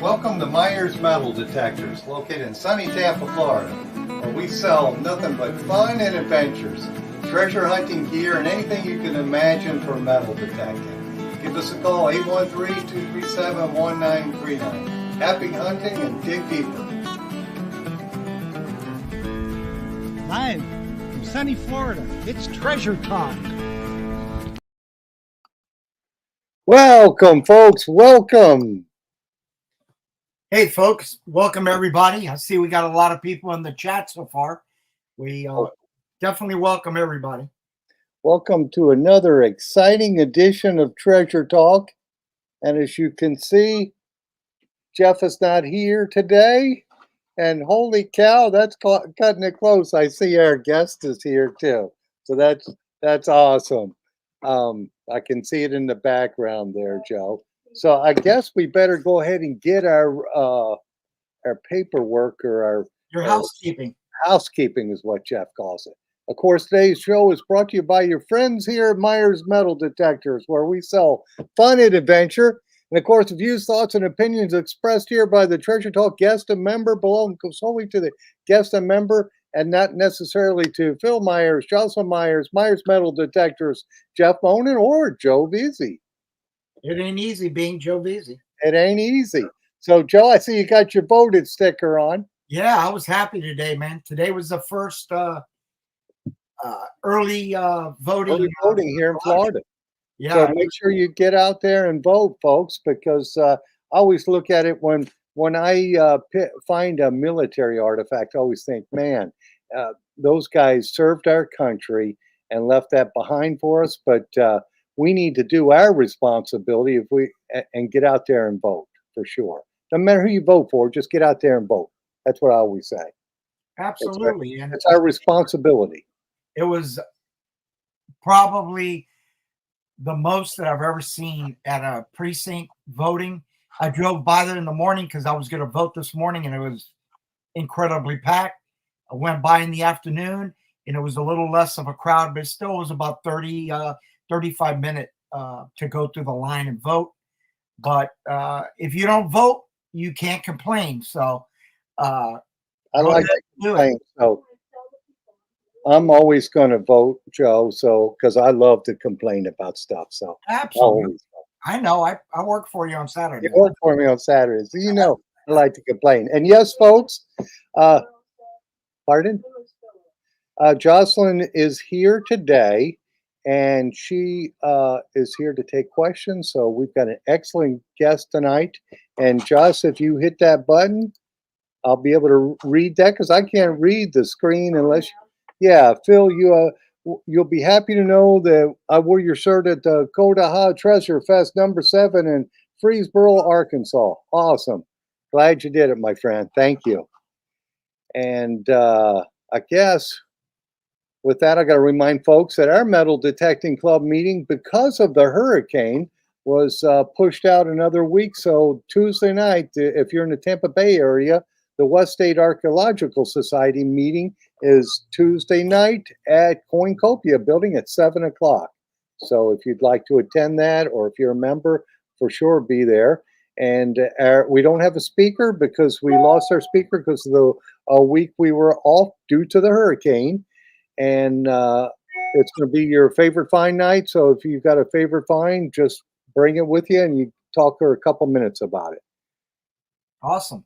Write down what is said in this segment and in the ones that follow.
Welcome to Myers Metal Detectors, located in sunny Tampa, Florida, where we sell nothing but fun and adventures, treasure hunting gear, and anything you can imagine for metal detecting. Give us a call, 813-237-1939. Happy hunting and dig deeper. Live from sunny Florida, it's Treasure Talk. Welcome, folks. Welcome. Hey, folks. Welcome, everybody. I see we got a lot of people in the chat so far. We definitely welcome everybody. Welcome to another exciting edition of Treasure Talk. And as you can see, Jeff is not here today. And holy cow, that's cutting it close. I see our guest is here too. So that's awesome. I can see it in the background there, Joe. So I guess we better go ahead and get our paperwork or Your housekeeping. Housekeeping is what Jeff calls it. Of course, today's show is brought to you by your friends here at Myers Metal Detectors, where we sell fun and adventure. And of course, the views, thoughts, and opinions expressed here by the Treasure Talk guest and member belong solely to the guest and member and not necessarily to Phil Myers, Jocelyn Myers, Myers Metal Detectors, Jeff Monin, or Joe Veazey. It ain't easy being Joe Veazey. It ain't easy. So, Joe, I see you got your voted sticker on. Yeah, I was happy today, man. Today was the first early voting. Early voting here in Florida. Yeah. So make sure you get out there and vote, folks, because I always look at it when I find a military artifact, I always think, man, those guys served our country and left that behind for us. But we need to do our responsibility and get out there and vote for sure. No matter who you vote for, just get out there and vote. That's what I always say. Absolutely. It's our responsibility. It was probably the most that I've ever seen at a precinct voting. I drove by there in the morning because I was going to vote this morning, and it was incredibly packed. I went by in the afternoon, and it was a little less of a crowd, but it still was about 35 minutes to go through the line and vote. But if you don't vote, you can't complain. So I like to complain. So I'm always going to vote, Joe. So because I love to complain about stuff. So absolutely, I know. I work for you on Saturday. You work for me on Saturdays. So you know I like to complain. And yes, folks. Pardon? Jocelyn is here today. And she is here to take questions. So we've got an excellent guest tonight. And Joss, if you hit that button, I'll be able to read that because I can't read the screen unless. Yeah, Phil, you'll be happy to know that I wore your shirt at the Kodaha Treasure Fest #7 in Freesboro, Arkansas. Awesome. Glad you did it, my friend. Thank you. And I guess. With that, I got to remind folks that our Metal Detecting Club meeting, because of the hurricane, was pushed out another week. So Tuesday night, if you're in the Tampa Bay area, the West State Archaeological Society meeting is Tuesday night at Coincopia Building at 7 o'clock. So if you'd like to attend that, or if you're a member, for sure be there. And we don't have a speaker because we lost our speaker because of the week we were off due to the hurricane. And it's going to be your favorite find night. So if you've got a favorite find, just bring it with you and you talk for a couple minutes about it. Awesome.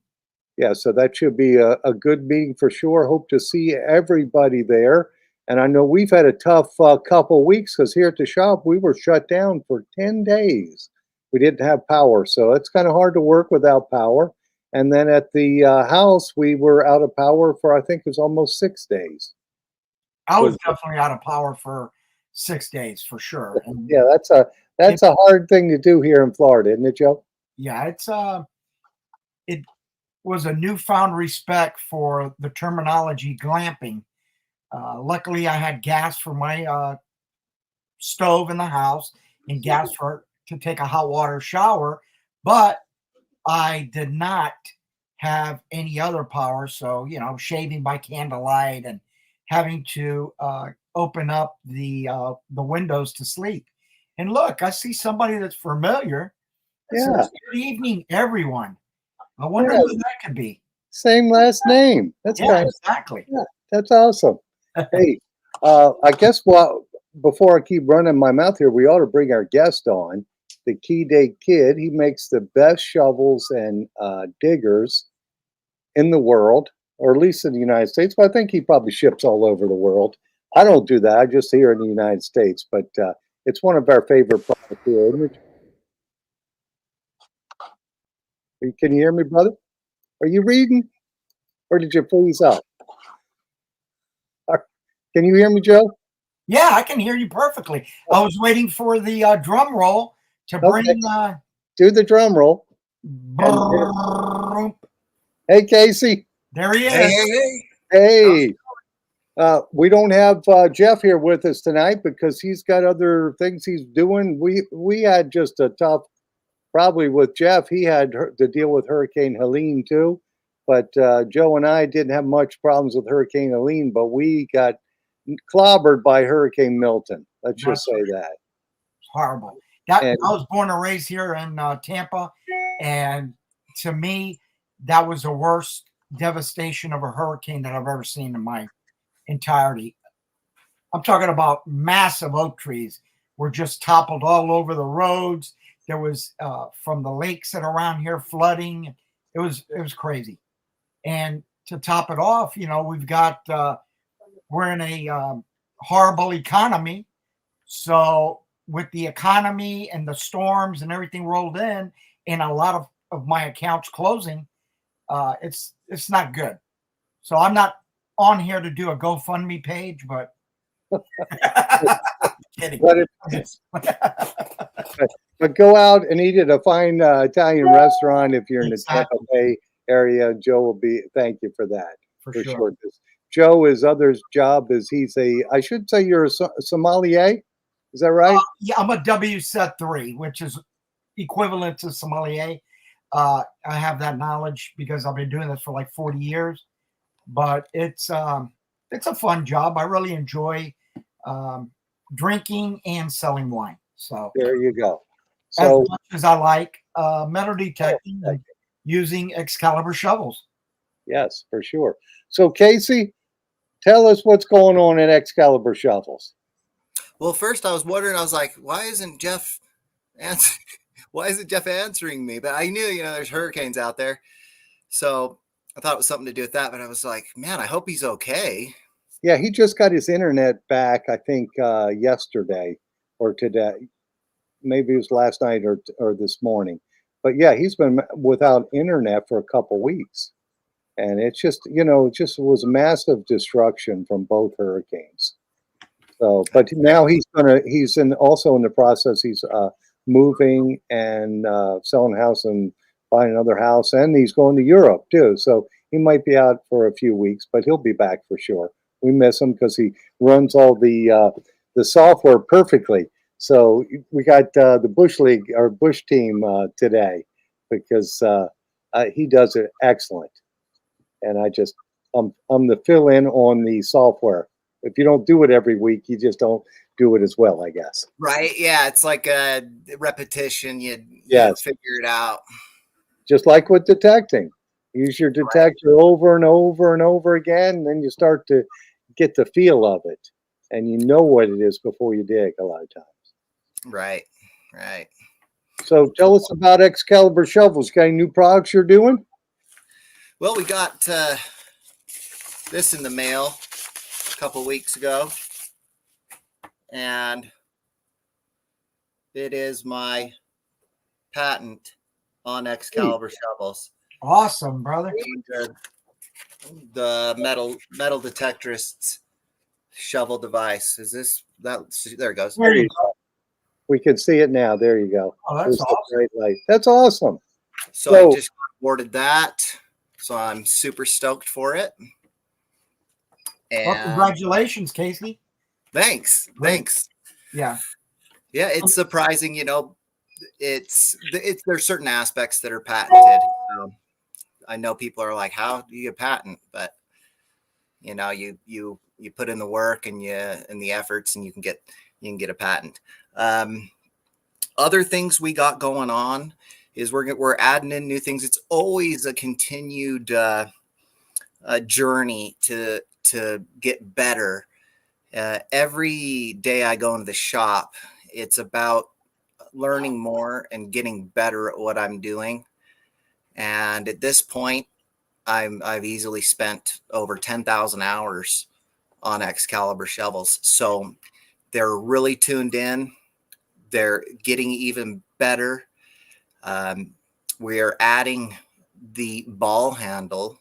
Yeah, so that should be a good meeting for sure. Hope to see everybody there. And I know we've had a tough couple weeks because here at the shop, we were shut down for 10 days. We didn't have power. So it's kind of hard to work without power. And then at the house, we were out of power for, I think it was almost 6 days. I was definitely out of power for 6 days for sure. And yeah, that's a hard thing to do here in Florida, isn't it, Joe? Yeah, it was a newfound respect for the terminology glamping. Luckily, I had gas for my stove in the house and gas to take a hot water shower, but I did not have any other power. So, shaving by candlelight and having to open up the windows to sleep. And look, I see somebody that's familiar. Yeah. Good evening, everyone. I wonder Yeah, who that could be. same last name. That's Yeah, kind of exactly. yeah, that's awesome. Hey, I guess before I keep running my mouth here, we ought to bring our guest on, the Key Day Kid. He makes the best shovels and diggers in the world, or at least in the United States. But I think he probably ships all over the world. I don't do that. I just here in the United States. But it's one of our favorite products here. Can you hear me, brother? Are you reading, or did you freeze up? Can you hear me, Joe? Yeah, I can hear you perfectly. I was waiting for the drum roll to Okay, bring. do the drum roll. And Brrrr. hey, Casey. There he Hey, is. hey, hey. Hey. We don't have Jeff here with us tonight because he's got other things he's doing. We had just a tough, probably with Jeff. He had to deal with Hurricane Helene too, but Joe and I didn't have much problems with Hurricane Helene, but we got clobbered by Hurricane Milton. Let's just That's say that. horrible. That And I was born and raised here in Tampa, and to me, that was the worst devastation of a hurricane that I've ever seen in my entirety. I'm talking about massive oak trees were just toppled all over the roads. There was from the lakes that are around here flooding. It was crazy. And to top it off, we've got we're in a horrible economy. So with the economy and the storms and everything rolled in, and a lot of my accounts closing, it's not good. So I'm not on here to do a GoFundMe page, but kidding. but, but go out and eat at a fine Italian restaurant if you're in the Tampa Exactly. Bay area. Joe will be thank you for that. For For sure. sure. Joe, his other job is I should say you're a sommelier. Is that right? Yeah, I'm a W set 3, which is equivalent to sommelier. I have that knowledge because I've been doing this for like 40 years. But it's a fun job. I really enjoy um, drinking and selling wine. So There you go. as So, much as I like metal oh, detecting and using Excalibur shovels. yes, for sure. So, Casey, tell us what's going on at Excalibur Shovels. Well, first I was wondering, I was like, why isn't Jeff answering? Why isn't Jeff answering me? But I knew, there's hurricanes out there. So I thought it was something to do with that. But I was like, man, I hope he's okay. Yeah, he just got his internet back, I think, yesterday or today. Maybe it was last night or this morning. But yeah, he's been without internet for a couple weeks. And it's just, it just was massive destruction from both hurricanes. So, but now he's also in the process. He's moving and selling a house and buying another house, and he's going to Europe too. So he might be out for a few weeks, but he'll be back for sure. We miss him because he runs all the software perfectly. So we got the Bush League or Bush team today because he does it excellent, and I'm the fill in on the software. If you don't do it every week, you just don't do it as well, I guess. Right. Yeah. It's like a repetition. You Yes. figure it out. Just like with detecting. Use your detector over and over and over again, and then you start to get the feel of it. And you know what it is before you dig a lot of times. Right. Right. So tell us about Excalibur shovels. Got any new products you're doing? Well, we got this in the mail a couple weeks ago. And it is my patent on Excalibur shovels. Awesome, brother. The metal detectorist's shovel device. Is this that? There it goes. There you go. We can see it now. There you go. Oh, that's There's the awesome. bright light. That's awesome. So I just awarded that. So I'm super stoked for it. Well, And congratulations, Casey. thanks. Yeah. Yeah, it's surprising. It's there's certain aspects that are patented. I know people are like, how do you get a patent? But you put in the work and the efforts, and you can get a patent. Other things we got going on is we're adding in new things. It's always a continued journey to get better. Every day I go into the shop, it's about learning more and getting better at what I'm doing. And at this point, I've easily spent over 10,000 hours on Excalibur shovels. So they're really tuned in. They're getting even better. We are adding the ball handle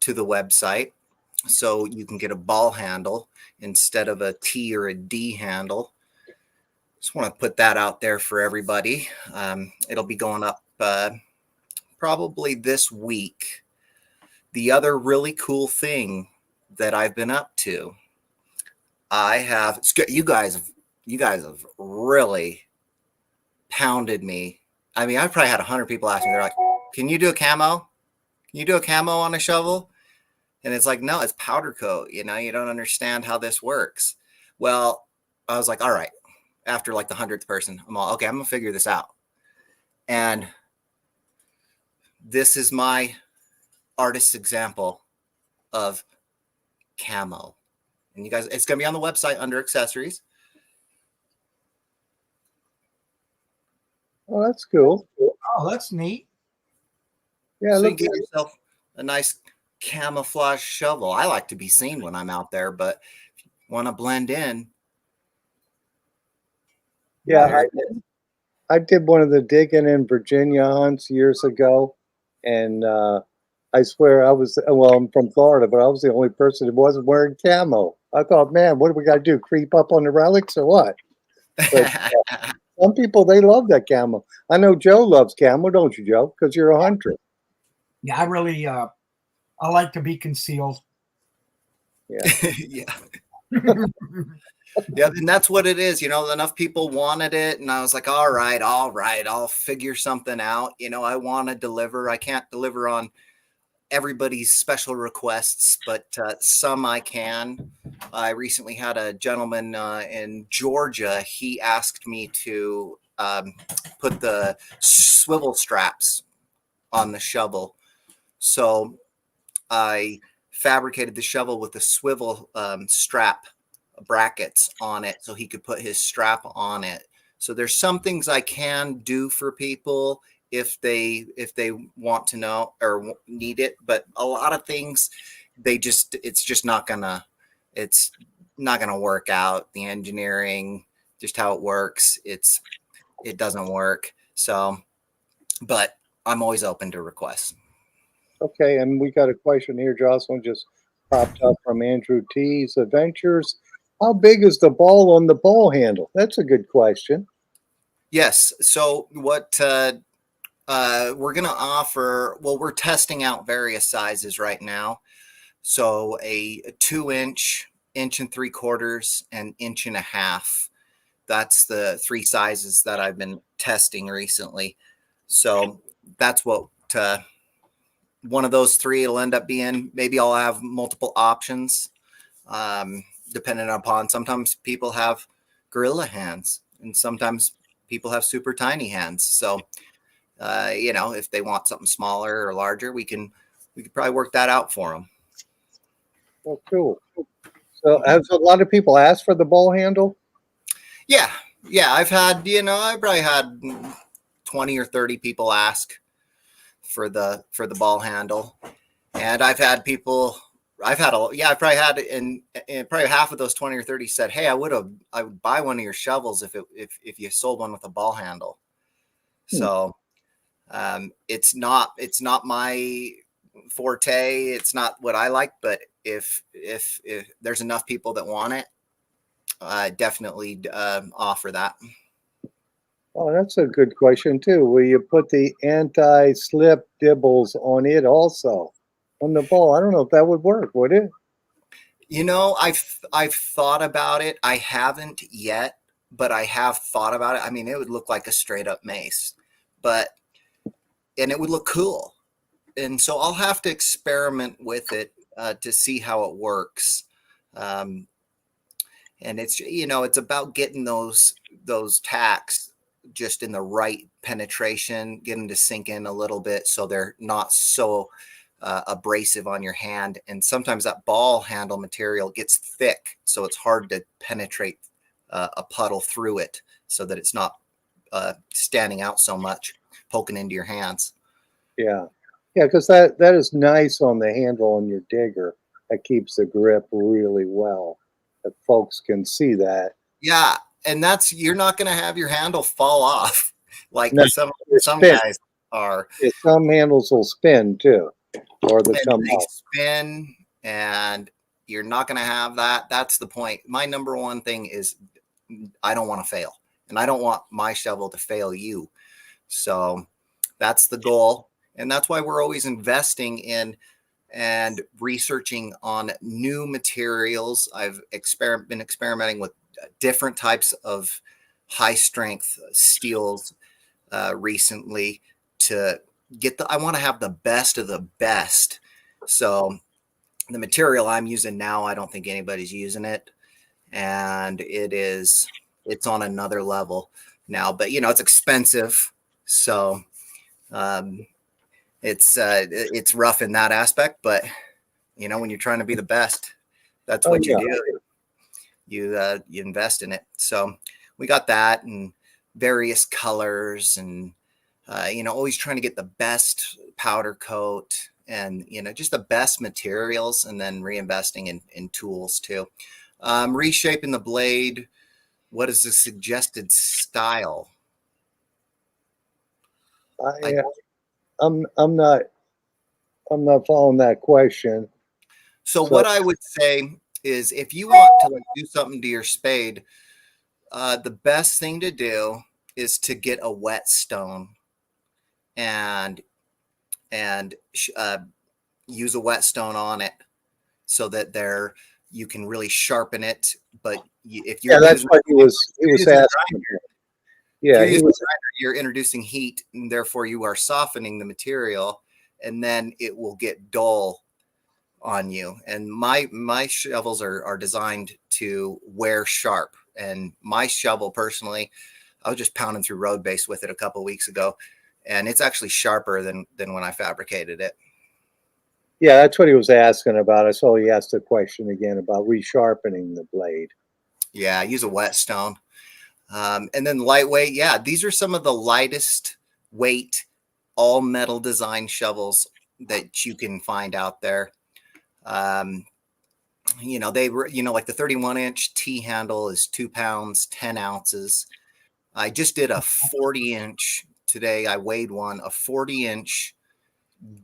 to the website, so you can get a ball handle instead of a T or a D handle. Just want to put that out there for everybody. It'll be going up probably this week. The other really cool thing that I've been up to, you guys have really pounded me. I mean, I probably had 100 people ask me, they're like, can you do a camo? Can you do a camo on a shovel? And it's like, no, it's powder coat. You don't understand how this works. Well, I was like, all right. After like the 100th person, I'm all, okay, I'm going to figure this out. And this is my artist's example of camo. And you guys, it's going to be on the website under accessories. Oh, that's cool. Oh, that's neat. Yeah, So you look, get yourself a nice camouflage shovel. I like to be seen when I'm out there, but if you want to blend in. yeah, I did one of the digging in Virginia hunts years ago, and I swear I'm from Florida, but I was the only person that wasn't wearing camo. I thought, man, what do we got to do? Creep up on the relics or what? But some people, they love that camo. I know Joe loves camo, don't you, Joe? Because you're a hunter. Yeah, I really I like to be concealed. Yeah. Yeah. Yeah, and that's what it is. Enough people wanted it, and I was like, all right, I'll figure something out. I want to deliver. I can't deliver on everybody's special requests, but some I can. I recently had a gentleman in Georgia. He asked me to put the swivel straps on the shovel. So I fabricated the shovel with the swivel strap brackets on it so he could put his strap on it. So there's some things I can do for people if they want to know or need it, but a lot of things it's not gonna work out. The engineering, just how it works, it doesn't work. So, but I'm always open to requests. Okay, and we got a question here. Jocelyn just popped up from Andrew T's Adventures. How big is the ball on the ball handle? That's a good question. Yes. So what we're going to offer, well, we're testing out various sizes right now. So a 2-inch, 1.75 inches, and 1.5 inches. That's the 3 sizes that I've been testing recently. So that's what one of those 3 it'll end up being. Maybe I'll have multiple options, depending upon, sometimes people have gorilla hands and sometimes people have super tiny hands. So, if they want something smaller or larger, we could probably work that out for them. Well, cool. So has a lot of people asked for the ball handle? Yeah. I've had, I probably had 20 or 30 people ask for the ball handle. And I've had people, I probably had, and probably half of those 20 or 30 said, hey, I would buy one of your shovels if you sold one with a ball handle. So it's not my forte. It's not what I like, but if there's enough people that want it, I definitely offer that. Oh, that's a good question too. Will you put the anti-slip dibbles on it also? On the ball? I don't know if that would work, would it? I've thought about it. I haven't yet, but I have thought about it. I mean, it would look like a straight up mace, and it would look cool. And so I'll have to experiment with it to see how it works. And it's about getting those tacks just in the right penetration, get them to sink in a little bit so they're not so abrasive on your hand. And sometimes that ball handle material gets thick, so it's hard to penetrate a puddle through it so that it's not standing out so much, poking into your hands. Yeah. Yeah, because that is nice on the handle on your digger. That keeps the grip really well. If folks can see that. Yeah, and that's, you're not going to have your handle fall off like No, some it spins. guys are. Yeah, some handles will spin too, or they come They off. spin, and you're not going to have that. That's the point. My number one thing is I don't want to fail, and I don't want my shovel to fail you. So that's the goal, and that's why we're always investing in and researching on new materials. I've been experimenting with different types of high strength steels recently to get I want to have the best of the best. So the material I'm using now, I don't think anybody's using it, and it's on another level now, but it's expensive. So it's rough in that aspect, but when you're trying to be the best, that's what you do. You invest in it. So we got that, and various colors, and always trying to get the best powder coat, and just the best materials, and then reinvesting in tools too. Reshaping the blade. What is the suggested style? I'm not following that question. So what I would say is, if you want to do something to your spade, the best thing to do is to get a whetstone and use a whetstone on it, so that you can really sharpen it. But if you're that's what he was asking. Yeah, you're introducing heat, and therefore you are softening the material, and then it will get dull on you. And my shovels are designed to wear sharp. And my shovel, personally, I was just pounding through road base with it a couple of weeks ago, and it's actually sharper than when I fabricated it. Yeah, that's what he was asking about. I saw he asked a question again about resharpening the blade. Yeah, I use a whetstone. And then lightweight. Yeah, these are some of the lightest weight, all metal design shovels that you can find out there. They were, like the 31-inch T handle is 2 pounds, 10 ounces. I just did a 40-inch today. I weighed one, a 40-inch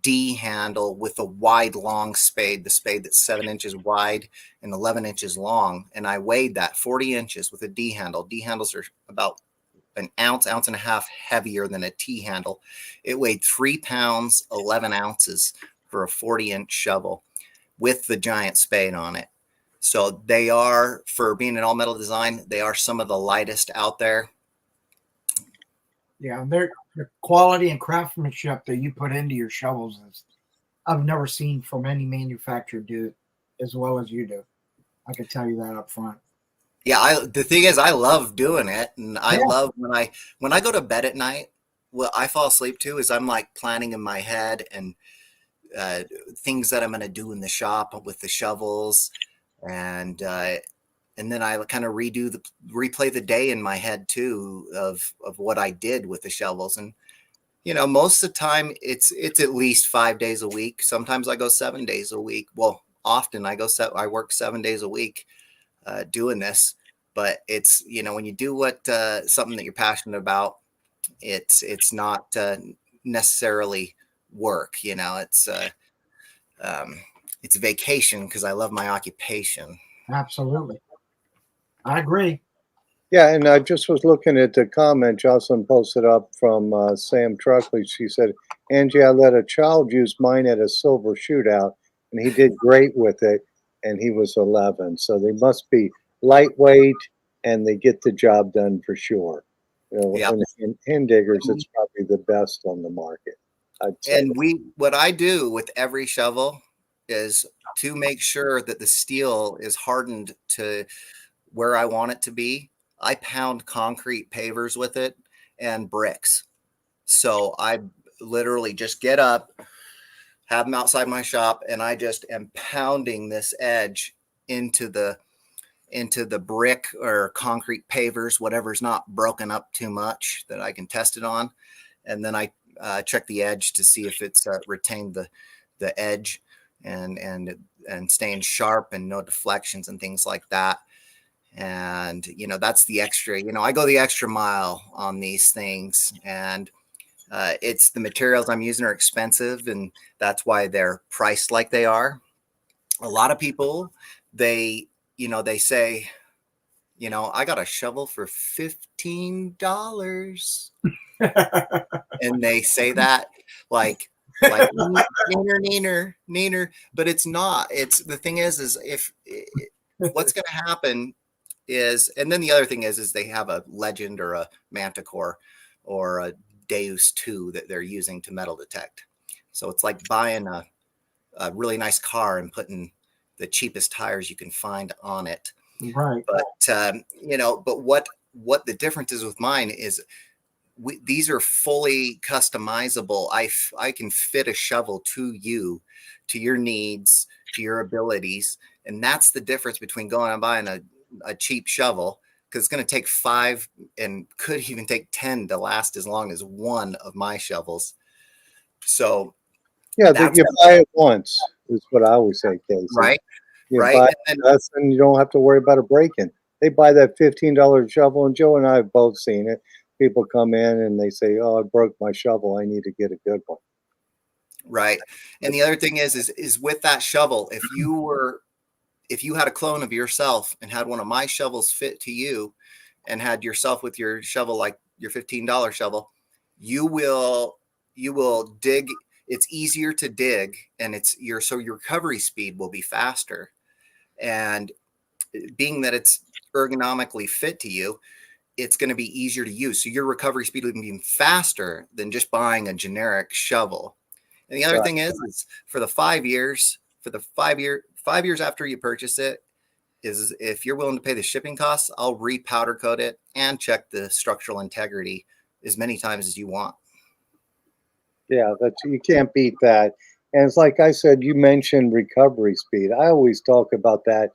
D handle with a wide, long spade, the spade that's 7 inches wide and 11 inches long. And I weighed that 40 inches with a D handle. D handles are about an ounce and a half heavier than a T handle. It weighed 3 pounds, 11 ounces for a 40-inch shovel with the giant spade on it. So they are, for being an all metal design, they are some of the lightest out there. Yeah, the quality and craftsmanship that you put into your shovels is, I've never seen from any manufacturer do it as well as you do. I can tell you that up front. Yeah, the thing is, I love doing it, and I love when I go to bed at night. What I fall asleep to is I'm like planning in my head, and things that I'm going to do in the shop with the shovels, and then I kind of replay the day in my head too of what I did with the shovels. And most of the time it's at least 5 days a week. Sometimes I go 7 days a week. Well, often I work 7 days a week doing this. But it's, when you do something that you're passionate about, it's not necessarily work. It's vacation, because I love my occupation. Absolutely. I agree. Yeah, and I just was looking at the comment Jocelyn posted up from Sam Truckley. She said, Angie, I let a child use mine at a silver shootout, and he did great with it, and he was 11. So they must be lightweight, and they get the job done for sure. Yep. In hand diggers, it's probably the best on the market, I'd say. And what I do with every shovel is to make sure that the steel is hardened to where I want it to be. I pound concrete pavers with it, and bricks. So I literally just get up, have them outside my shop, and I just am pounding this edge into the brick or concrete pavers, whatever's not broken up too much that I can test it on. And then I check the edge to see if it's retained the edge and staying sharp and no deflections and things like that. And, you know, that's the extra, you know, I go the extra mile on these things, and it's the materials I'm using are expensive, and that's why they're priced like they are. A lot of people, they say, you know, I got a shovel for $15. And they say that like neener, but it's not. It's the thing is if what's going to happen is, and then the other thing is they have a Legend or a Manticore or a Deus 2 that they're using to metal detect. So it's like buying a really nice car and putting the cheapest tires you can find on it. Right. But you know, but what the difference is with mine is these are fully customizable. I can fit a shovel to you, to your needs, to your abilities, and that's the difference between going and buying a cheap shovel, because it's going to take 5 and could even take 10 to last as long as one of my shovels. So Yeah, that you buy it once is what I always say, Casey. Right. You Right. buy it once and you don't have to worry about a break-in. They buy that $15 shovel, and Joe and I have both seen it. People come in and they say, "Oh, I broke my shovel. I need to get a good one." Right. And the other thing is with that shovel, if you had a clone of yourself and had one of my shovels fit to you and had yourself with your shovel, like your $15 shovel, you will dig. It's easier to dig, and your recovery speed will be faster. And being that it's ergonomically fit to you, it's going to be easier to use. So your recovery speed will be faster than just buying a generic shovel. And the other thing is for the 5 years, 5 years after you purchase it, is if you're willing to pay the shipping costs, I'll re-powder coat it and check the structural integrity as many times as you want. Yeah, you can't beat that. And it's like I said, you mentioned recovery speed. I always talk about that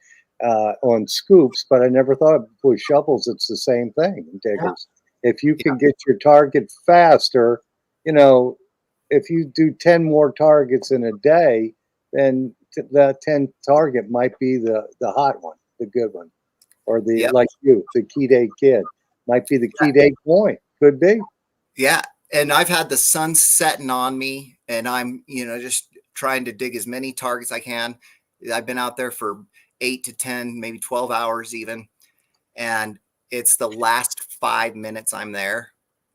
on scoops, but I never thought with shovels it's the same thing. Diggers, if you can get your target faster, you know, if you do 10 more targets in a day, then that 10 target might be the hot one, the good one, or the like you, the key date kid might be the key date point. Could be. Yeah. And I've had the sun setting on me, and I'm, you know, just trying to dig as many targets I can. I've been out there for 8 to 10, maybe 12 hours even. And it's the last 5 minutes I'm there,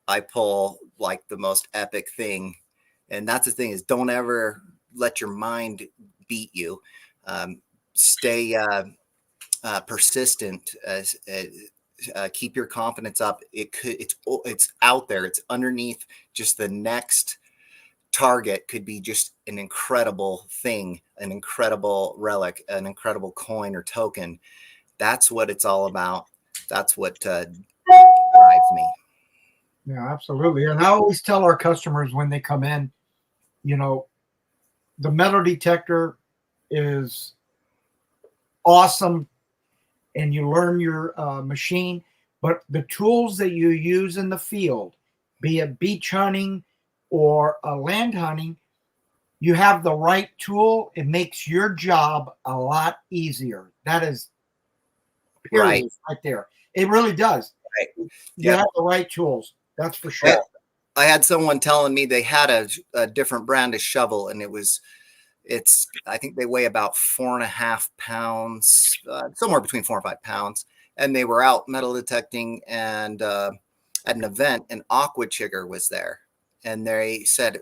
I pull like the most epic thing. And that's the thing, is don't ever let your mind beat you. Stay persistent. Keep your confidence up. It's out there. It's underneath. Just the next target could be just an incredible thing, an incredible relic, an incredible coin or token. That's what it's all about. That's what drives me. Yeah, absolutely. And I always tell our customers when they come in, you know, the metal detector is awesome and you learn your machine, but the tools that you use in the field, be it beach hunting or land hunting, you have the right tool. It makes your job a lot easier. That is period right there. It really does. Right. You have the right tools. That's for sure. I had someone telling me they had a different brand of shovel, and I think they weigh about 4.5 pounds, somewhere between 4 and 5 pounds. And they were out metal detecting and at an event, and Aqua Chigger was there. And they said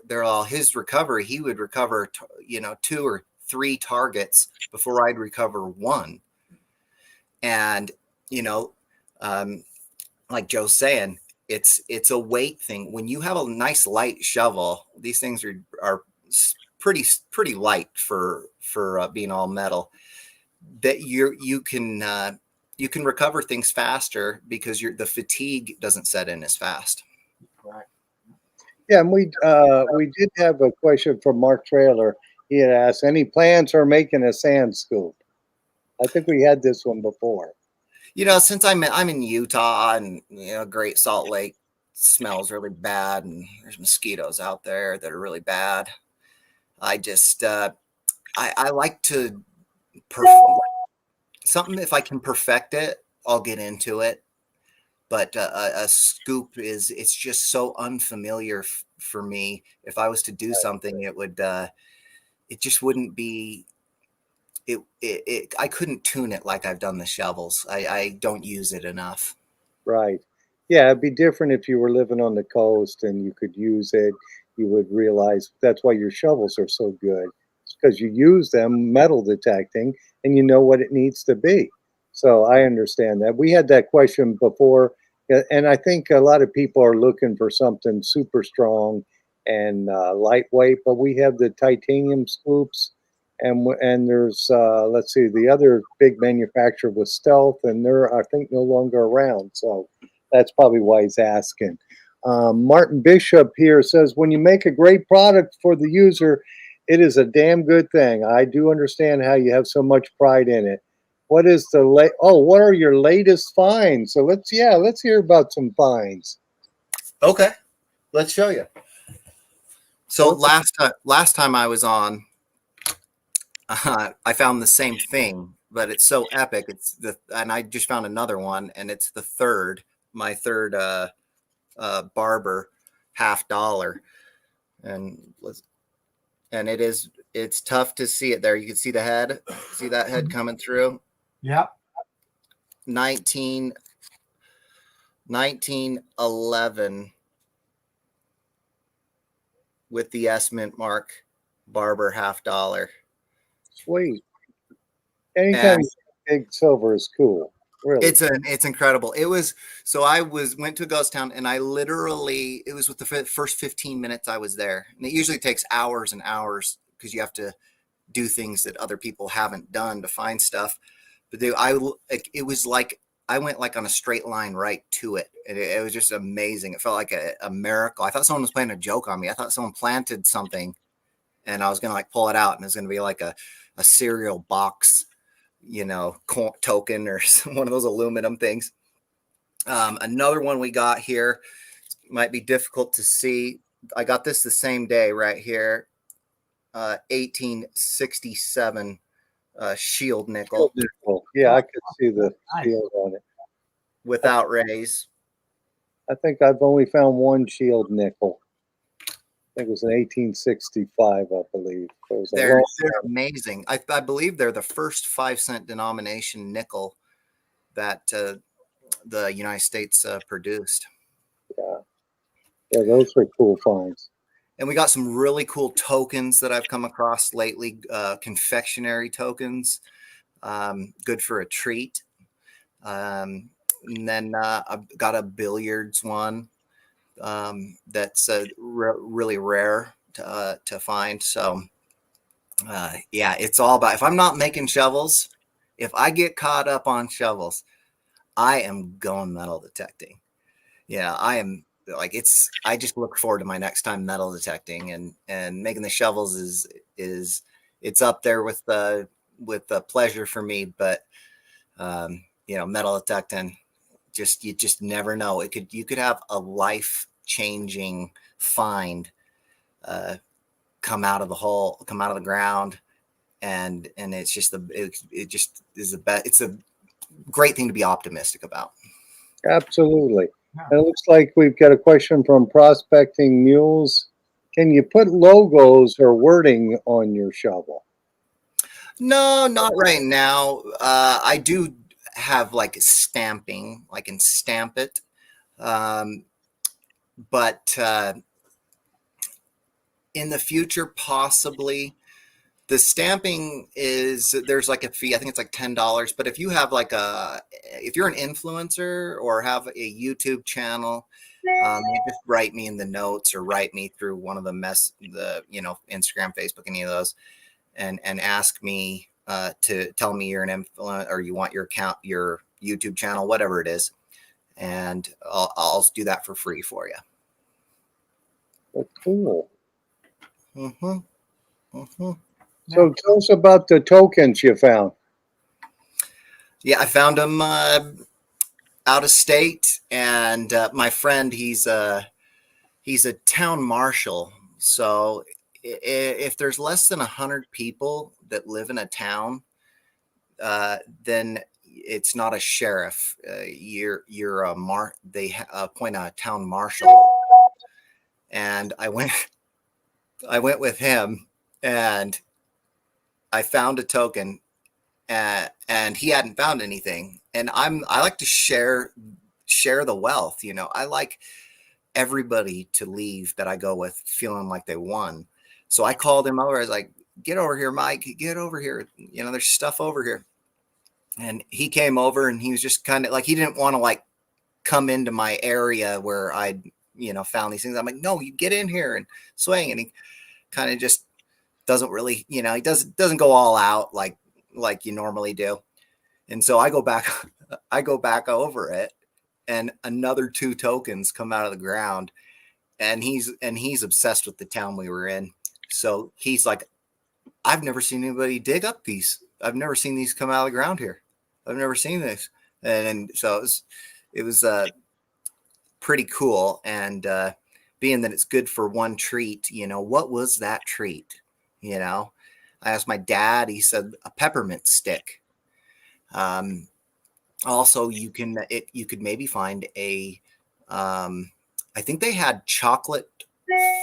his recovery, he would recover, 2 or 3 targets before I'd recover one. And, like Joe's saying, it's a weight thing. When you have a nice light shovel, these things are pretty light for being all metal, that you can recover things faster because the fatigue doesn't set in as fast. Right. Yeah, and we did have a question from Mark Trailer. He had asked, any plans for making a sand scoop? I think we had this one before. You know, since I'm in Utah, and you know, Great Salt Lake smells really bad, and there's mosquitoes out there that are really bad. I just I like to something, if I can perfect it, I'll get into it. But a scoop is, it's just so unfamiliar for me. If I was to do something, it would it just wouldn't be I couldn't tune it like I've done the shovels. I don't use it enough. Right. Yeah, it'd be different if you were living on the coast and you could use it. You would realize that's why your shovels are so good. It's because you use them metal detecting and you know what it needs to be. So I understand that. We had that question before, and I think a lot of people are looking for something super strong and lightweight, but we have the titanium scoops. And there's let's see, the other big manufacturer was Stealth, and they're, I think, no longer around. So that's probably why he's asking. Martin Bishop here says, when you make a great product for the user, it is a damn good thing. I do understand how you have so much pride in it. What is the what are your latest finds? So let's hear about some finds. Okay, let's show you. So last time I was on, I found the same thing, but it's so epic. And I just found another one, and it's my third barber $50, and it's tough to see it there. You can see the head, see that head coming through. Yep. 1911 with the S Mint mark, barber $50. Sweet. Anytime big silver is cool. Really. It's incredible. It was, so I went to a ghost town, and I literally, it was with the first 15 minutes I was there. And it usually takes hours and hours because you have to do things that other people haven't done to find stuff. But it was like I went like on a straight line right to it. And it was just amazing. It felt like a miracle. I thought someone was playing a joke on me. I thought someone planted something and I was going to like pull it out, and it was going to be like a cereal box, you know, token or one of those aluminum things. Another one we got here might be difficult to see. I got this the same day right here. 1867 shield nickel. Yeah, I could see the shield on it. Without rays. I think I've only found one shield nickel. I think it was in 1865, I believe. They're amazing. I believe they're the first 5-cent denomination nickel that the United States produced. Yeah, those are cool finds. And we got some really cool tokens that I've come across lately, confectionery tokens, good for a treat. And then I've got a billiards one that's really rare to find. So yeah, it's all about, if I'm not making shovels, if I get caught up on shovels, I am going metal detecting. Yeah, I am. Like, I just look forward to my next time metal detecting, and making the shovels is it's up there with the pleasure for me. But you know, metal detecting, you just never know. You could have a life changing find come out of the ground, and it's just it just is the best. It's a great thing to be optimistic about. Absolutely. And it looks like we've got a question from Prospecting Mules. Can you put logos or wording on your shovel? No, not right now. I do have like stamping, I can stamp it. But in the future, possibly. The stamping there's like a fee. I think it's like $10. But if you have if you're an influencer or have a YouTube channel, you just write me in the notes or write me through one of the Instagram, Facebook, any of those, and ask me to tell me you're an influencer or you want your account, your YouTube channel, whatever it is, and I'll do that for free for you. Well, cool. Mm-hmm. Mm-hmm. So tell us about the tokens you found. Yeah, I found them out of state, and my friend, he's a town marshal. So if there's less than 100 people that live in a town, then it's not a sheriff. You're a they appoint a town marshal, and I went with him, and I found a token, and he hadn't found anything. And I like to share the wealth. You know, I like everybody to leave that I go with feeling like they won. So I called him over. I was like, "Get over here, Mike. Get over here. You know, there's stuff over here." And he came over, and he was just kind of like, he didn't want to like come into my area where I, found these things. I'm like, "No, you get in here and swing." And he kind of just doesn't really, he doesn't go all out like you normally do. And so I go back over it, and another two tokens come out of the ground, and he's obsessed with the town we were in. So he's like, "I've never seen anybody dig up these. I've never seen these come out of the ground here. I've never seen this." And so it was pretty cool. And being that it's good for one treat, what was that treat? I asked my dad. He said a peppermint stick. Also, you could maybe find a. I think they had chocolate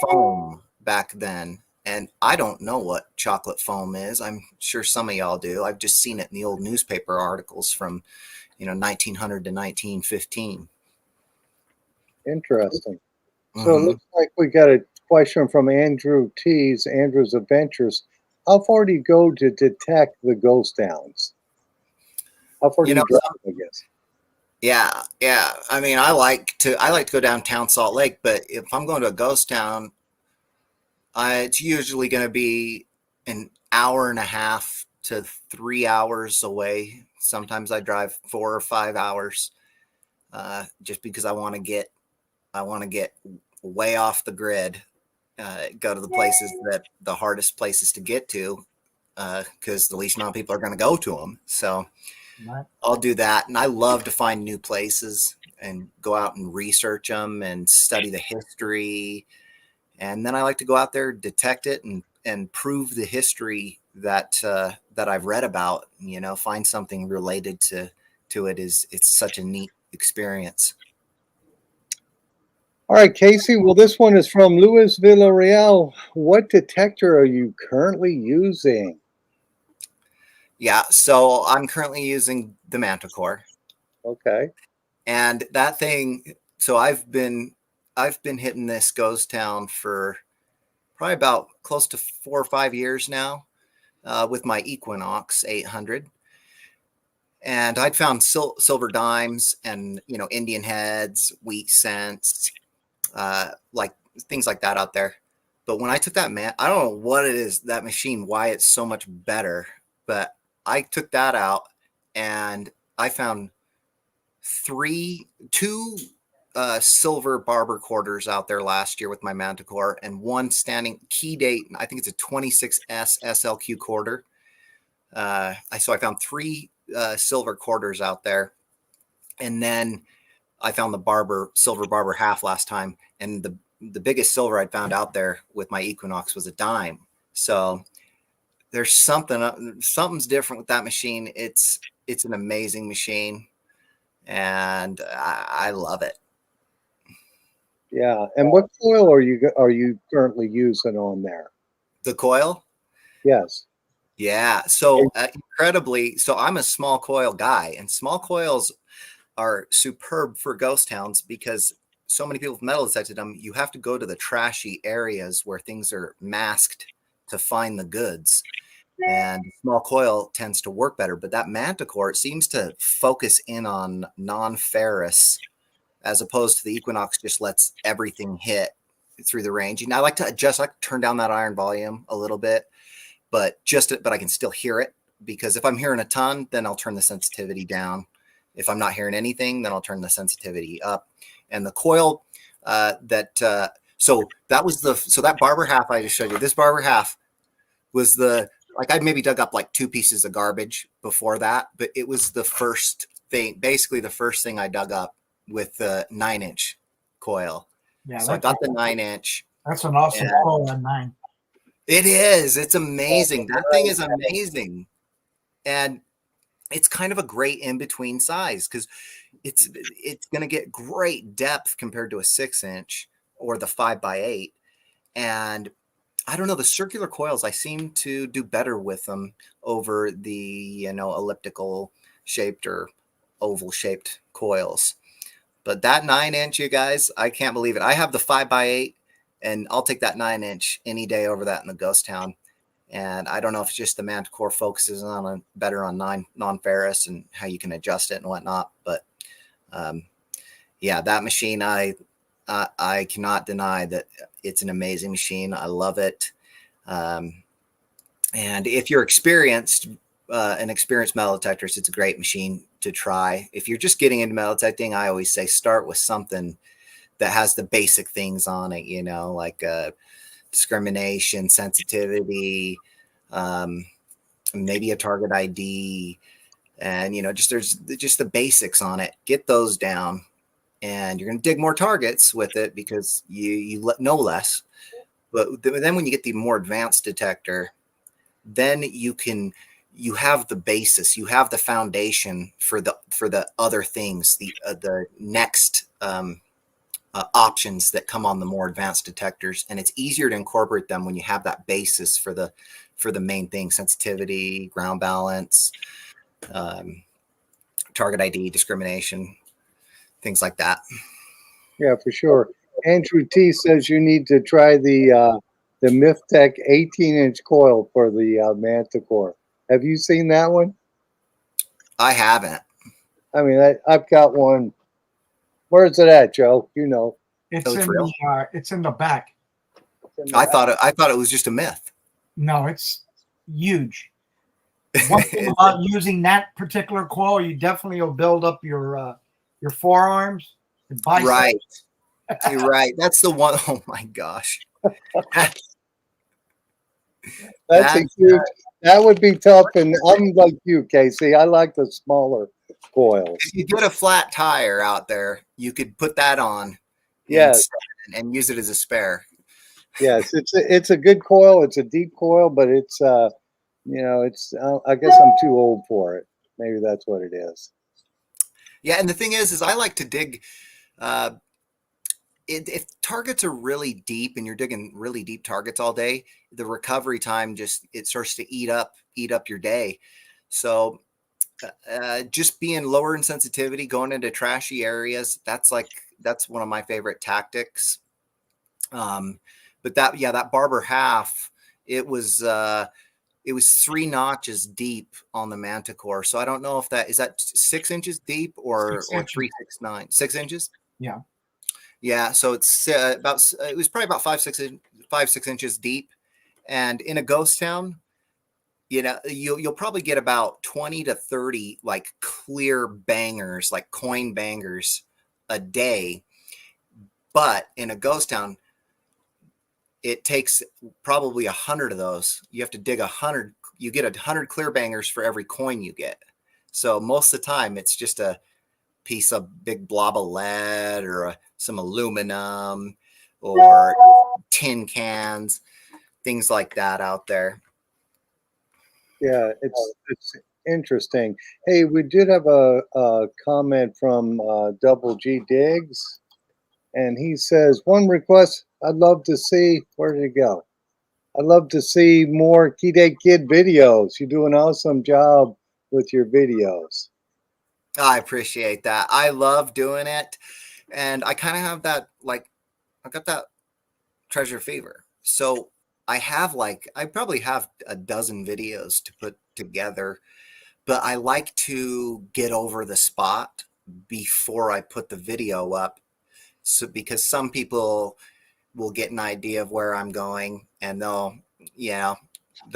foam back then, and I don't know what chocolate foam is. I'm sure some of y'all do. I've just seen it in the old newspaper articles from 1900 to 1915. Interesting. So it looks like we got a question from Andrew T's Andrew's Adventures. How far do you go to detect the ghost towns? How far do you drive, I guess? Yeah. I mean, I like to go downtown Salt Lake, but if I'm going to a ghost town, it's usually going to be an hour and a half to 3 hours away. Sometimes I drive 4 or 5 hours, just because I want to get way off the grid, go to the places that the hardest places to get to, because the least amount of people are going to go to them. So I'll do that. And I love to find new places and go out and research them and study the history. And then I like to go out there, detect it, and prove the history that I've read about. Find something related to it. It's such a neat experience. All right, Casey. Well, this one is from Luis Villarreal. What detector are you currently using? Yeah, so I'm currently using the Manticore. Okay. And that thing, so I've been hitting this ghost town for probably about close to 4 or 5 years now, with my Equinox 800. And I'd found silver dimes and, Indian heads, wheat cents, like things like that out there. But when I took that, I don't know what it is, that machine, why it's so much better, but I took that out and I found two silver barber quarters out there last year with my Manticore, and one standing key date. I think it's a 26S SLQ quarter. So I found three silver quarters out there, and then I found the silver barber half last time, and the biggest silver I'd found out there with my Equinox was a dime. So there's something's different with that machine. It's an amazing machine, and I love it. Yeah. And what coil are you currently using on there? The coil? Yes. Yeah. So incredibly, so I'm a small coil guy, and small coils are superb for ghost towns because so many people with metal detected them. You have to go to the trashy areas where things are masked to find the goods. And small coil tends to work better, but that Manticore, it seems to focus in on non-ferrous, as opposed to the Equinox just lets everything hit through the range. And I like to adjust, I like to turn down that iron volume a little bit, but I can still hear it, because if I'm hearing a ton, then I'll turn the sensitivity down. If I'm not hearing anything, then I'll turn the sensitivity up. And the coil So that was that barber half I just showed you. This barber half was I maybe dug up like 2 pieces of garbage before that, but it was the first thing, basically the first thing I dug up with the 9-inch coil. Yeah, So I got the 9-inch. that's an awesome coil on 9. It is. It's amazing. That thing is amazing. And it's kind of a great in-between size because it's going to get great depth compared to a 6-inch or the 5x8. And I don't know, the circular coils, I seem to do better with them over the, elliptical shaped or oval shaped coils. But that 9-inch, you guys, I can't believe it. I have the 5x8 and I'll take that 9-inch any day over that in the ghost town. And I don't know if it's just the Manticore focuses on better on non-ferrous and how you can adjust it and whatnot. But yeah, that machine, I cannot deny that it's an amazing machine. I love it. And if you're an experienced metal detectorist, it's a great machine to try. If you're just getting into metal detecting, I always say start with something that has the basic things on it, like discrimination, sensitivity, maybe a target ID, and there's just the basics on it. Get those down, and you're going to dig more targets with it because you know less. But then when you get the more advanced detector, then you have the basis, you have the foundation for the other things, the next options that come on the more advanced detectors, and it's easier to incorporate them when you have that basis for the main thing: sensitivity, ground balance, target ID, discrimination, things like that. Yeah, for sure. Andrew T says you need to try the Miftech 18-inch coil for the Manticore. Have you seen that one? I haven't. I mean, I've got one. Where's it at, Joe? It's Oh, it's real? it's in the back. I thought it was just a myth. No, it's huge. One thing about using that particular coil, you definitely will build up your forearms and biceps. Right. You're right. That's the one. Oh my gosh. That's a huge. That would be tough, and I'm like you, Casey. I like the smaller coils. If you get a flat tire out there, you could put that on, Yes, and use it as a spare. yes. It's a good coil. It's a deep coil, but it's it's. I guess I'm too old for it. Maybe that's what it is. Yeah, and the thing is I like to dig. If targets are really deep and you're digging really deep targets all day, the recovery time it starts to eat up your day. So just being lower in sensitivity, going into trashy areas, that's one of my favorite tactics. But that barber half, it was 3 notches deep on the Manticore. So I don't know if is that 6 inches deep or 369, 6 inches. Yeah. Yeah, so it's it was probably about 5-6 inches deep, and in a ghost town, you'll probably get about 20 to 30 like clear bangers, like coin bangers a day. But in a ghost town, it takes probably 100 of those. You have to dig 100. You get 100 clear bangers for every coin you get. So most of the time, it's just a piece of big blob of lead or some aluminum or tin cans, things like that out there. Yeah, it's interesting. Hey, we did have a comment from Double G Diggs, and he says, one request I'd love to see. Where did it go? I'd love to see more Key Day Kid videos. You do an awesome job with your videos. I appreciate that. I love doing it. And I kind of have that, I got that treasure fever. So I probably have a dozen videos to put together, but I like to get over the spot before I put the video up. So because some people will get an idea of where I'm going and they'll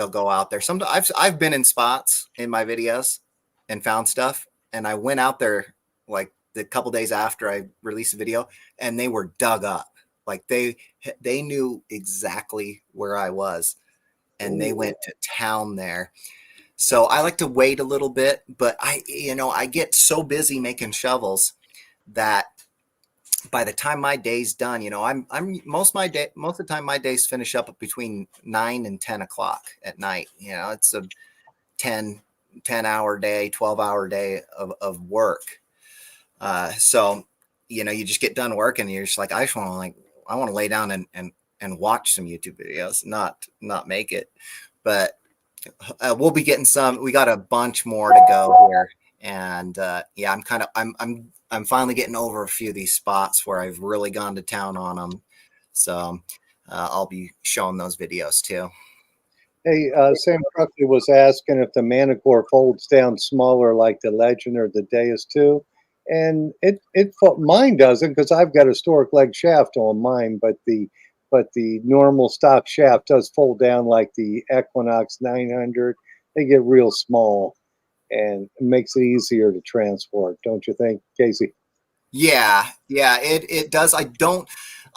go out there. Sometimes I've been in spots in my videos and found stuff, and I went out there like the couple days after I released the video and they were dug up. Like they knew exactly where I was, and they went to town there. So I like to wait a little bit, but I get so busy making shovels that by the time my day's done, I'm most of the time my days finish up between 9 and 10 o'clock at night. It's a 10 hour day, 12-hour day of work. So, you just get done working and you're just like, I want to lay down and watch some YouTube videos, not make it. But we'll be getting we got a bunch more to go here. And yeah, I'm finally getting over a few of these spots where I've really gone to town on them. So I'll be showing those videos too. Hey, Sam Truckley was asking if the Manticore folds down smaller like the Legend or the Deus too, and mine doesn't because I've got a historic leg shaft on mine, but the normal stock shaft does fold down like the Equinox 900. They get real small, and it makes it easier to transport, don't you think, Casey? Yeah, it does.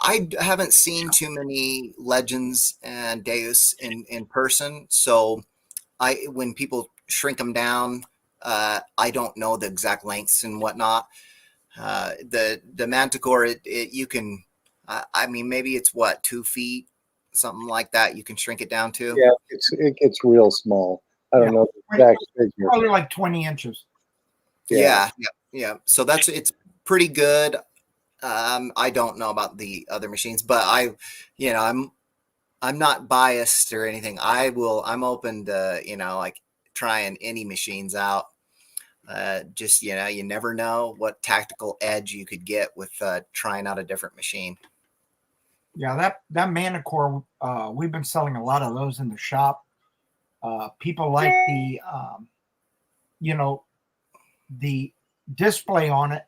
I haven't seen too many Legends and Deus in person, so when people shrink them down, I don't know the exact lengths and whatnot. The Manticore, you can, I mean, maybe it's 2 feet, something like that. You can shrink it down to. Yeah, it gets real small. I don't know the exact figure. Probably like 20 inches. Yeah. So it's pretty good. I don't know about the other machines, but I'm not biased or anything. I'm open to, like trying any machines out. Just, you never know what tactical edge you could get with trying out a different machine. Yeah, that Manticore, we've been selling a lot of those in the shop. People like the display on it.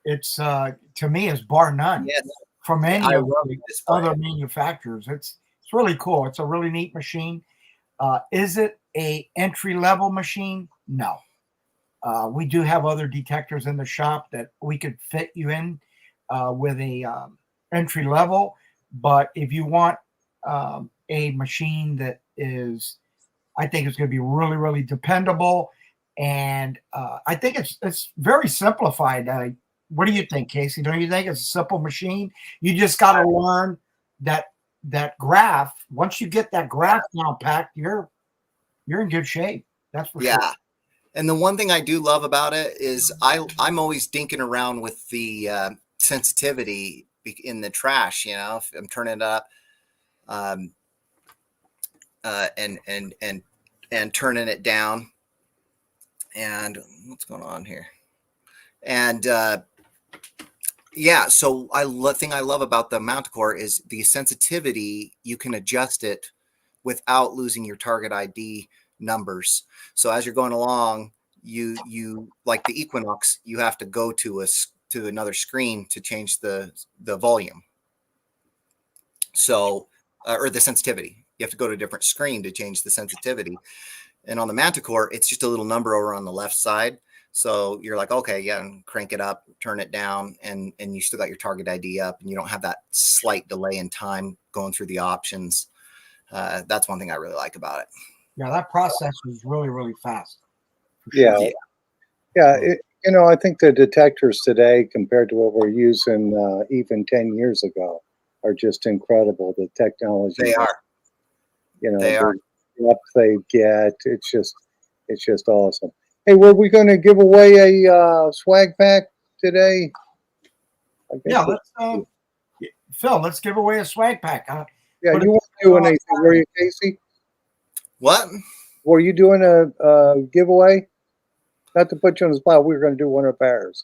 It's to me is bar none. Yes. From any of the display. other manufacturers. It's really cool. It's a really neat machine. Is it a entry level machine? No. We do have other detectors in the shop that we could fit you in with a entry level. But if you want a machine that is, I think it's going to be really, really dependable, and I think it's very simplified. What do you think, Casey? Don't you think it's a simple machine? You just got to learn that graph. Once you get that graph down packed, you're in good shape. That's for sure. Yeah. And the one thing I do love about it is I'm always dinking around with the sensitivity in the trash. If I'm turning it up, and turning it down. And what's going on here? And yeah, so thing I love about the Manticore is the sensitivity. You can adjust it without losing your target ID numbers. So as you're going along, you like the Equinox, you have to go to another screen to change the volume. So or the sensitivity. You have to go to a different screen to change the sensitivity. And on the Manticore, it's just a little number over on the left side. So you're like, okay, yeah, and crank it up, turn it down, and you still got your target ID up, and you don't have that slight delay in time going through the options. That's one thing I really like about it. Yeah, that process was really, really fast. Yeah. I think the detectors today compared to what we're using even 10 years ago are just incredible. The technology. They are. They are. The depth they get. It's just awesome. Hey, were we going to give away a swag pack today? Yeah, Phil, let's give away a swag pack. Yeah, you weren't doing anything, were you, Casey? What? Were you doing a giveaway? Not to put you on the spot, we were going to do one of ours.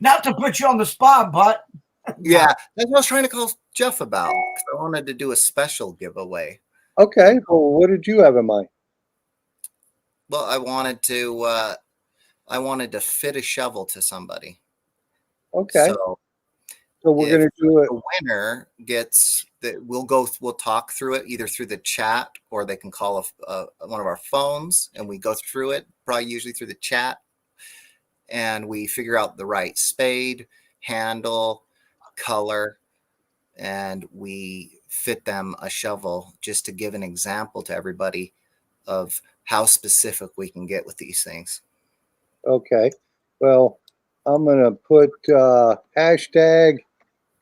Not to put you on the spot, but yeah, that's what I was trying to call Jeff about, because I wanted to do a special giveaway. Okay, well, what did you have in mind? Well, I wanted to fit a shovel to somebody. Okay. So we're going to do it. The winner gets that. We'll talk through it either through the chat, or they can call one of our phones, and we go through it, probably usually through the chat, and we figure out the right spade, handle, color, and we fit them a shovel, just to give an example to everybody of how specific we can get with these things. Okay. Well, I'm gonna put hashtag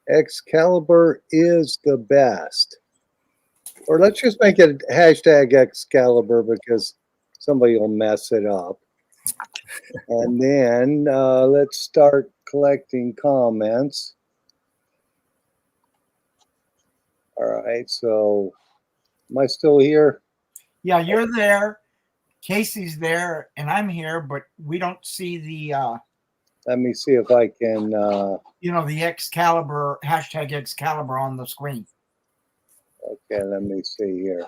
Excalibur is the best. Or let's just make it hashtag Excalibur because somebody will mess it up. And then let's start collecting comments. All right. So am I still here? Yeah, you're there. Casey's there, and I'm here, but we don't see the Let me see if I can. the Excalibur hashtag Excalibur on the screen. Okay, let me see here.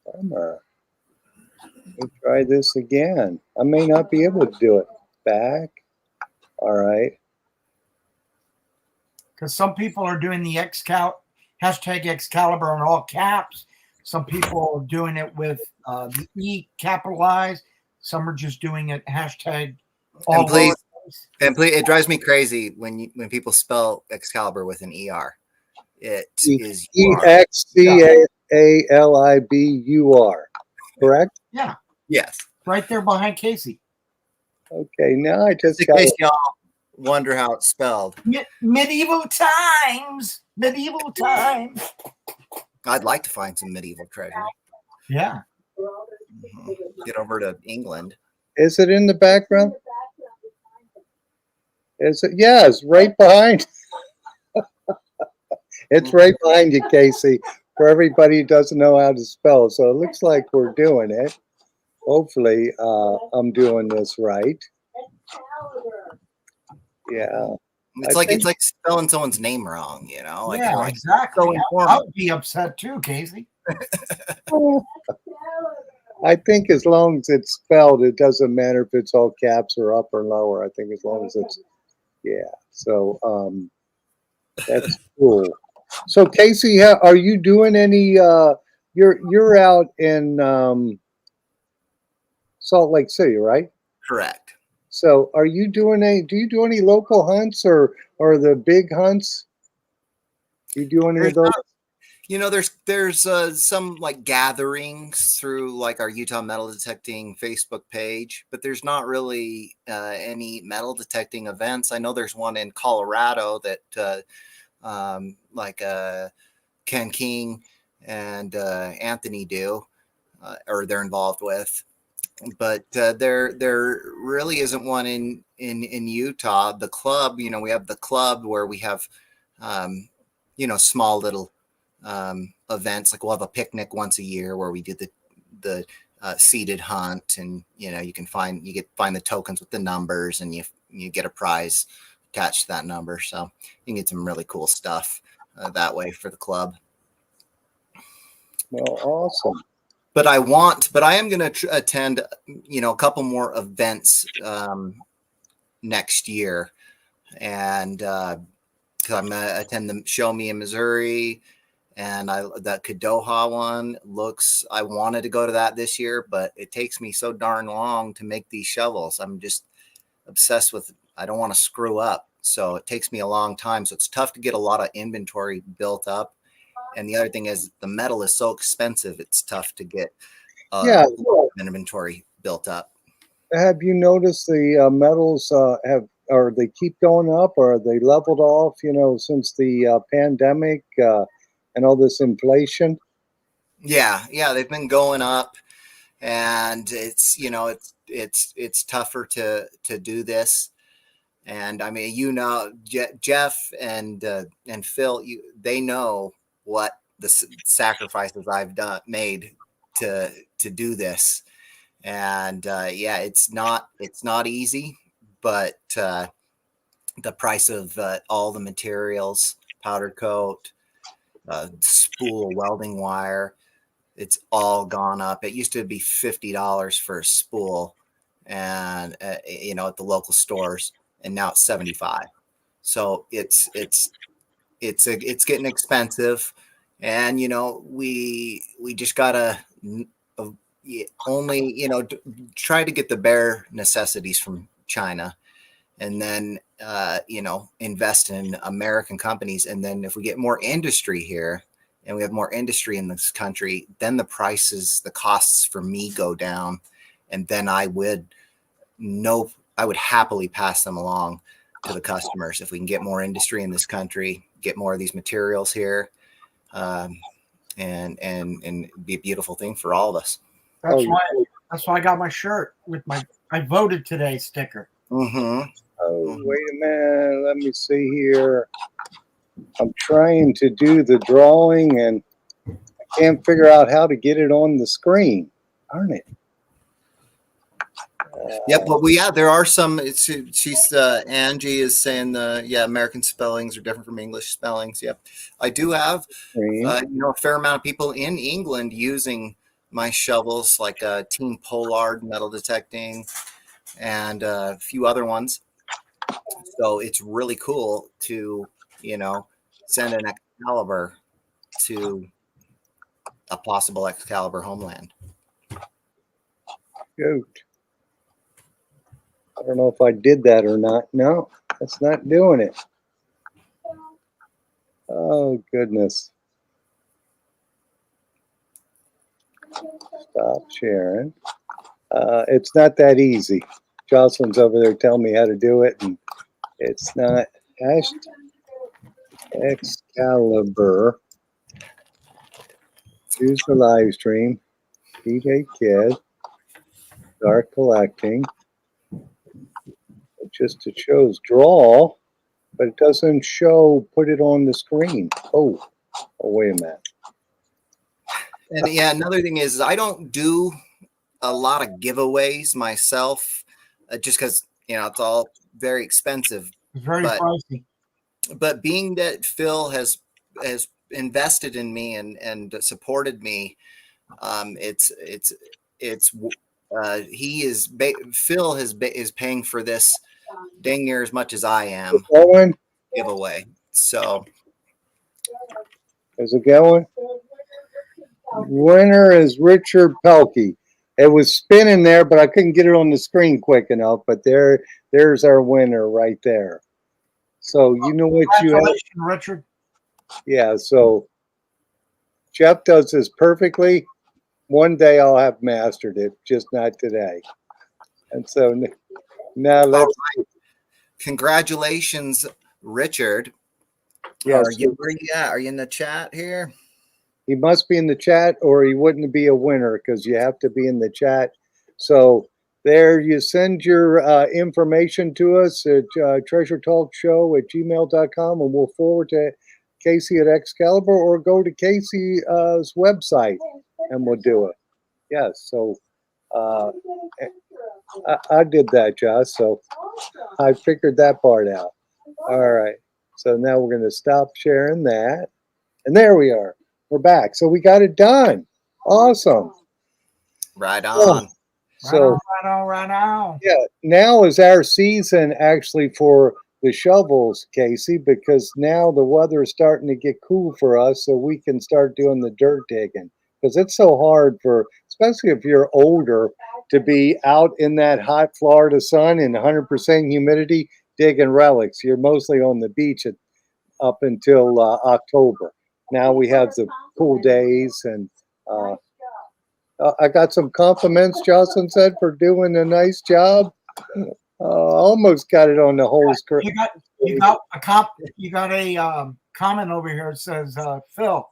Bummer. Let me try this again. I may not be able to do it. Back. All right. Because some people are doing the hashtag Excalibur in all caps. Some people are doing it with the E capitalized. Some are just doing it hashtag all And please, lowercase. it drives me crazy when people spell Excalibur with an ER. It is EXCALIBUR. Correct? Yeah, yes. right there behind Casey. Okay, now I just In got case y'all wonder how it's spelled, Medieval times. Medieval times. I'd like to find some medieval treasure. Yeah. Get over to England. Is it in the background? Is it? Yeah, it's right behind. It's right behind you, Casey. For everybody who doesn't know how to spell, so it looks like we're doing it. Hopefully, I'm doing this right. Yeah. It's like spelling someone's name wrong, Like, Yeah, like exactly. so I informal. would be upset too, Casey. I think as long as it's spelled, it doesn't matter if it's all caps or up or lower. I think as long as it's, yeah. So that's cool. So Casey, are you doing any? You're out in Salt Lake City, right? Correct. So are you doing any? Do you do any local hunts or the big hunts? You do any of those? There's some like gatherings through like our Utah Metal Detecting Facebook page, but there's not really any metal detecting events. I know there's one in Colorado that Ken King and Anthony do, or they're involved with. But there really isn't one in Utah. The club, we have the club where we have, small little events. Like we'll have a picnic once a year where we do the seated hunt, and you can find the tokens with the numbers, and you get a prize attached to that number. So you can get some really cool stuff that way for the club. Well, awesome. But I am going to attend, a couple more events next year, and because I'm going to attend the Show Me in Missouri, and that Kadoha one I wanted to go to that this year, but it takes me so darn long to make these shovels. I'm just obsessed with, I don't want to screw up. So it takes me a long time. So it's tough to get a lot of inventory built up. And the other thing is the metal is so expensive. It's tough to get inventory built up. Have you noticed the metals they keep going up, or are they leveled off? Since the pandemic and all this inflation. Yeah, they've been going up, and it's it's tougher to do this. And I mean, Jeff and Phil, they know what the sacrifices I've made to do this. And it's not easy, but the price of all the materials, powder coat, spool, welding wire, it's all gone up. It used to be $50 for a spool, and at the local stores, and now it's $75. So it's getting expensive, and we just gotta only try to get the bare necessities from China, and then invest in American companies. And then if we get more industry here and we have more industry in this country, then the costs for me go down, and then I would happily pass them along to the customers if we can get more industry in this country, get more of these materials here, and be a beautiful thing for all of us. That's why I got my shirt with my "I voted today" sticker. Mm-hmm. Oh, wait a minute. Let me see here. I'm trying to do the drawing and I can't figure out how to get it on the screen. Darn it. Yep, but there are some. She's Angie is saying American spellings are different from English spellings. Yep, I do have a fair amount of people in England using my shovels, like Team Pollard metal detecting, and a few other ones. So it's really cool to send an Excalibur to a possible Excalibur homeland. Shoot. I don't know if I did that or not. No, that's not doing it. Oh, goodness. Stop sharing. It's not that easy. Jocelyn's over there telling me how to do it, and it's not. Excalibur. Choose the live stream. DJ Kid. Start collecting. It just shows draw, but it doesn't show put it on the screen. Oh, wait a minute. And another thing is I don't do a lot of giveaways myself, just because it's all very expensive. It's very pricey. But being that Phil has invested in me and supported me, Phil is paying for this dang near as much as I am giveaway. So is it going? Winner is Richard Pelkey. It was spinning there, but I couldn't get it on the screen quick enough. But there's our winner right there. So you know what you have, Richard. Yeah. So Jeff does this perfectly. One day I'll have mastered it, just not today. And so now let's. Congratulations, Richard. Yes. Where are you at? Are you in the chat here? He must be in the chat or he wouldn't be a winner because you have to be in the chat. So there you send your information to us at treasuretalkshow@gmail.com and we'll forward to Casey at Excalibur or go to Casey's website and we'll do it. Yes. So I did that, Josh. So I figured that part out. All right. So now we're going to stop sharing that. And there we are. We're back. So we got it done. Awesome. Right on. So right on. Yeah, now is our season actually for the shovels, Casey, because now the weather is starting to get cool for us, so we can start doing the dirt digging. Because it's so hard especially if you're older, to be out in that hot Florida sun and 100% humidity digging relics. You're mostly on the beach up until October. Now we have the cool days, and I got some compliments, Jocelyn said, for doing a nice job. Almost got it on the whole screen. You got a comment over here that says, Phil,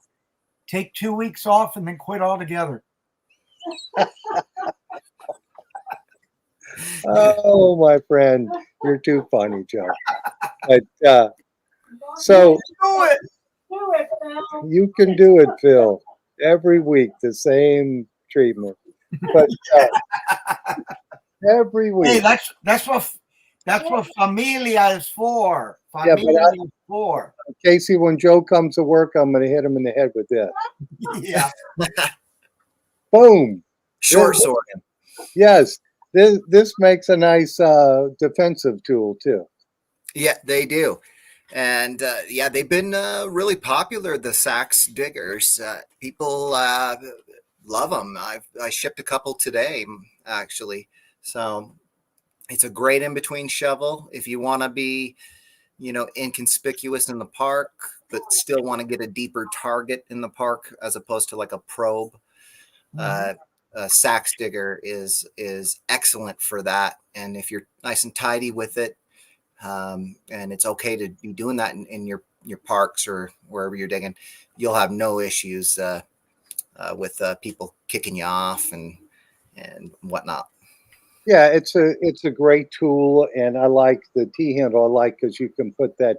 take 2 weeks off and then quit altogether. Oh, my friend, you're too funny, Joe. But so do it. You can do it, Phil. Every week, the same treatment, but every week. Hey, that's what familia is for. Familia is for. Casey, when Joe comes to work, I'm going to hit him in the head with this. Yeah. Boom. Short sword. Yes. This makes a nice defensive tool too. Yeah, they do. And they've been really popular, the Sax diggers. People love them. I shipped a couple today, actually. So It's a great in between shovel if you want to be, you know, inconspicuous in the park, but still want to get a deeper target in the park as opposed to like a probe. A sax digger is excellent for that. And if you're nice and tidy with it, and it's okay to be doing that in your parks or wherever you're digging, you'll have no issues with people kicking you off and whatnot. Yeah, it's a great tool, and I like the T handle. I like because you can put that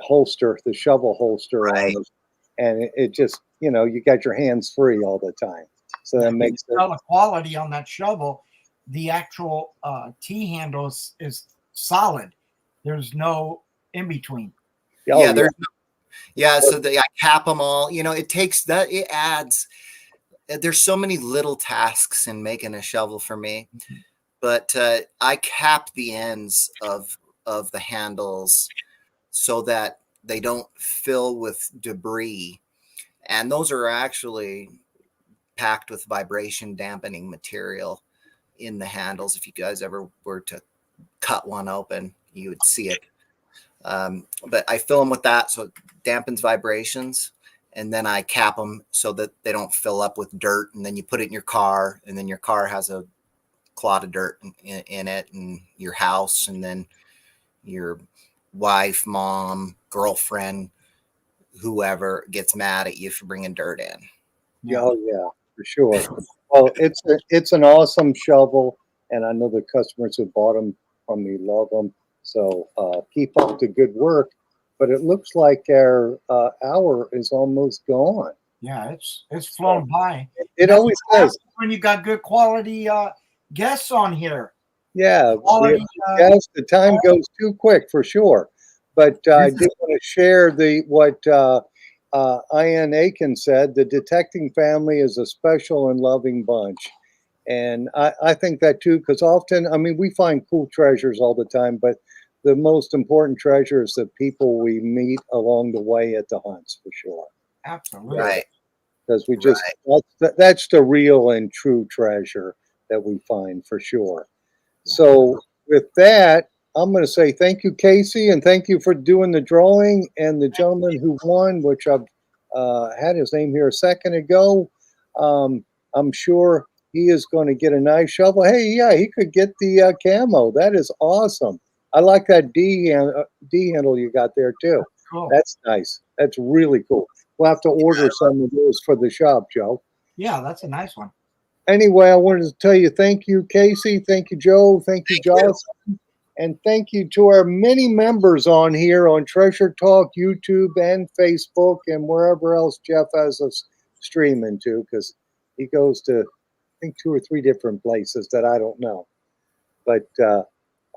holster, the shovel holster Right. on, and it just, you know, you got your hands free all the time. So that makes it. The quality on that shovel, the actual T handle is solid. There's no in between. Oh, Yeah, there's so I cap them all. You know, it takes that, it adds. There's so many little tasks in making a shovel for me, but I cap the ends of the handles so that they don't fill with debris, and those are actually packed with vibration dampening material in the handles. If you guys ever were to cut one open, you would see it. But I fill them with that so it dampens vibrations, and then I cap them so that they don't fill up with dirt. And then you put it in your car, and then your car has a clod of dirt in it, and your house, and then your wife, mom, girlfriend, whoever gets mad at you for bringing dirt in. yeah, oh yeah, for sure. Well, it's an awesome shovel, and I know the customers who bought them from me love them. So keep up the good work. But it looks like our hour is almost gone. Yeah, it's flown by. It always does. When you got good quality guests on here. Yeah, Quality, yes, the time goes too quick for sure. But I did want to share what Ian Aiken said. The detecting family is a special and loving bunch. And I think that too, because often, I mean, we find cool treasures all the time, but the most important treasure is the people we meet along the way at the hunts, for sure. Absolutely. Right. Because we just, that's the real and true treasure that we find, for sure. So with that, I'm going to say thank you, Casey, and thank you for doing the drawing. And the gentleman who won, which I've had his name here a second ago, I'm sure he is going to get a nice shovel. Hey, yeah, he could get the camo. That is awesome. I like that D handle you got there too. Cool. That's nice. That's really cool. We'll have to order some of those for the shop, Joe. Yeah, that's a nice one. Anyway, I wanted to tell you thank you, Casey. Thank you, Joe. Thank you, Jocelyn. And thank you to our many members on here on Treasure Talk, YouTube, and Facebook, and wherever else Jeff has us streaming to, because he goes to, I think, 2 or 3 different places that I don't know. But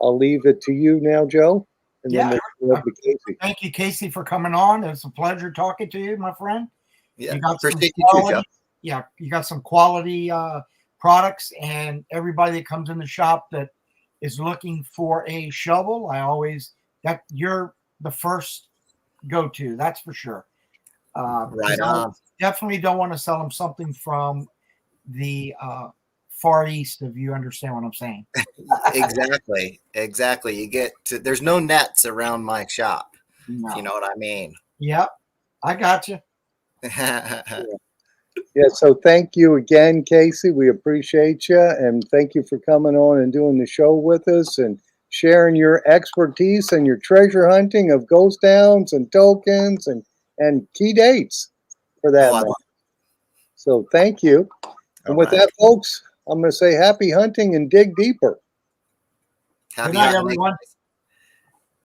I'll leave it to you now, Joe. And then we'll to Casey. Thank you, Casey, for coming on. It's a pleasure talking to you, my friend. Yeah, you got appreciate you too, Joe. Yeah, you got some quality products, and everybody that comes in the shop that is looking for a shovel, you're the first go-to. That's for sure. Right on. Definitely don't want to sell them something from the far east, if you understand what I'm saying. Exactly. You get to, there's no nets around my shop. No. If you know what I mean. Yep, I got you. Yeah, so thank you again, Casey. We appreciate you, and thank you for coming on and doing the show with us and sharing your expertise and your treasure hunting of ghost towns and tokens and key dates for that matter. So thank you. And with that, folks, I'm going to say happy hunting and dig deeper. Good night, everyone.